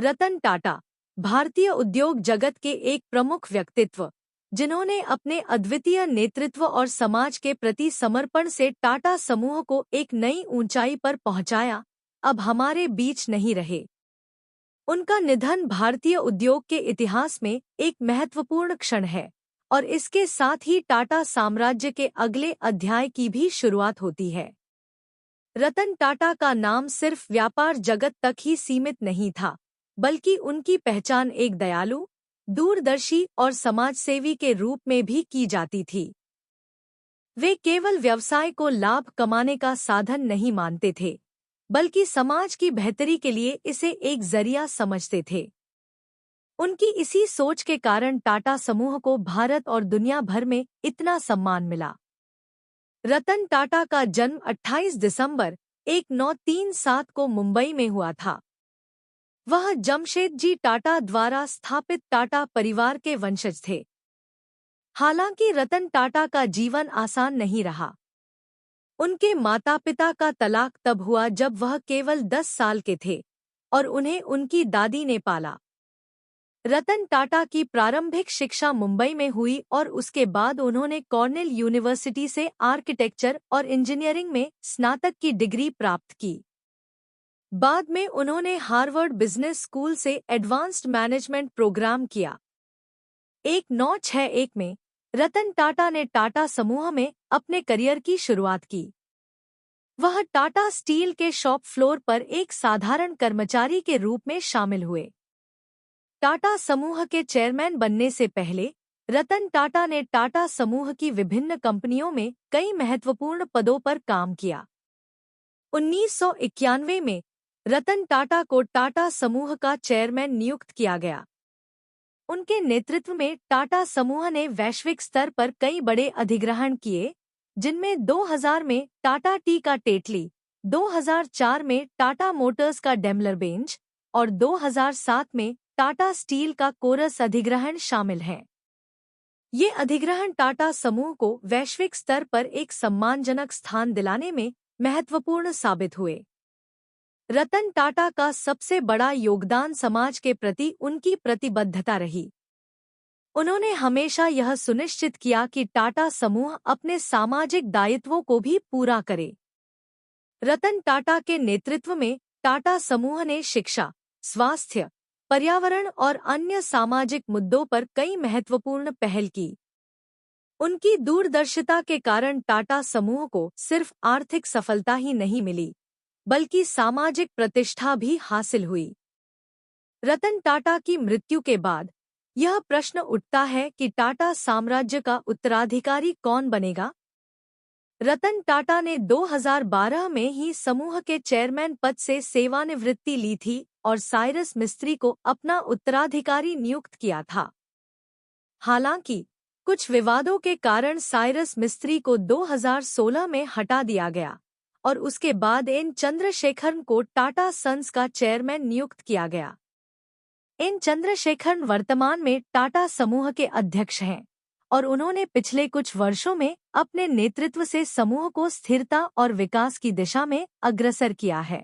रतन टाटा भारतीय उद्योग जगत के एक प्रमुख व्यक्तित्व, जिन्होंने अपने अद्वितीय नेतृत्व और समाज के प्रति समर्पण से टाटा समूह को एक नई ऊंचाई पर पहुंचाया, अब हमारे बीच नहीं रहे। उनका निधन भारतीय उद्योग के इतिहास में एक महत्वपूर्ण क्षण है और इसके साथ ही टाटा साम्राज्य के अगले अध्याय की भी शुरुआत होती है। रतन टाटा का नाम सिर्फ व्यापार जगत तक ही सीमित नहीं था, बल्कि उनकी पहचान एक दयालु, दूरदर्शी और समाजसेवी के रूप में भी की जाती थी। वे केवल व्यवसाय को लाभ कमाने का साधन नहीं मानते थे, बल्कि समाज की बेहतरी के लिए इसे एक जरिया समझते थे। उनकी इसी सोच के कारण टाटा समूह को भारत और दुनिया भर में इतना सम्मान मिला। रतन टाटा का जन्म 28 दिसंबर 1937 को मुंबई में हुआ था। वह जमशेदजी टाटा द्वारा स्थापित टाटा परिवार के वंशज थे। हालांकि रतन टाटा का जीवन आसान नहीं रहा। उनके माता-पिता का तलाक तब हुआ जब वह केवल 10 साल के थे और उन्हें उनकी दादी ने पाला। रतन टाटा की प्रारंभिक शिक्षा मुंबई में हुई और उसके बाद उन्होंने कॉर्नेल यूनिवर्सिटी से आर्किटेक्चर और इंजीनियरिंग में स्नातक की डिग्री प्राप्त की। बाद में उन्होंने हार्वर्ड बिजनेस स्कूल से एडवांस्ड मैनेजमेंट प्रोग्राम किया। 1961 में रतन टाटा ने टाटा समूह में अपने करियर की शुरुआत की। वह टाटा स्टील के शॉप फ्लोर पर एक साधारण कर्मचारी के रूप में शामिल हुए। टाटा समूह के चेयरमैन बनने से पहले रतन टाटा ने टाटा समूह की विभिन्न कंपनियों में कई महत्वपूर्ण पदों पर काम किया। 1991 में रतन टाटा को टाटा समूह का चेयरमैन नियुक्त किया गया। उनके नेतृत्व में टाटा समूह ने वैश्विक स्तर पर कई बड़े अधिग्रहण किए, जिनमें 2000 में टाटा टी का टेटली, 2004 में टाटा मोटर्स का डेमलर बेंज और 2007 में टाटा स्टील का कोरस अधिग्रहण शामिल हैं। ये अधिग्रहण टाटा समूह को वैश्विक स्तर पर एक सम्मानजनक स्थान दिलाने में महत्वपूर्ण साबित हुए। रतन टाटा का सबसे बड़ा योगदान समाज के प्रति उनकी प्रतिबद्धता रही। उन्होंने हमेशा यह सुनिश्चित किया कि टाटा समूह अपने सामाजिक दायित्वों को भी पूरा करे। रतन टाटा के नेतृत्व में टाटा समूह ने शिक्षा, स्वास्थ्य, पर्यावरण और अन्य सामाजिक मुद्दों पर कई महत्वपूर्ण पहल की। उनकी दूरदर्शिता के कारण टाटा समूह को सिर्फ आर्थिक सफलता ही नहीं मिली, बल्कि सामाजिक प्रतिष्ठा भी हासिल हुई। रतन टाटा की मृत्यु के बाद यह प्रश्न उठता है कि टाटा साम्राज्य का उत्तराधिकारी कौन बनेगा? रतन टाटा ने 2012 में ही समूह के चेयरमैन पद से सेवानिवृत्ति ली थी और साइरस मिस्त्री को अपना उत्तराधिकारी नियुक्त किया था। हालांकि कुछ विवादों के कारण साइरस मिस्त्री को 2016 में हटा दिया गया और उसके बाद एन चंद्रशेखरन को टाटा सन्स का चेयरमैन नियुक्त किया गया। एन चंद्रशेखरन वर्तमान में टाटा समूह के अध्यक्ष हैं और उन्होंने पिछले कुछ वर्षों में अपने नेतृत्व से समूह को स्थिरता और विकास की दिशा में अग्रसर किया है।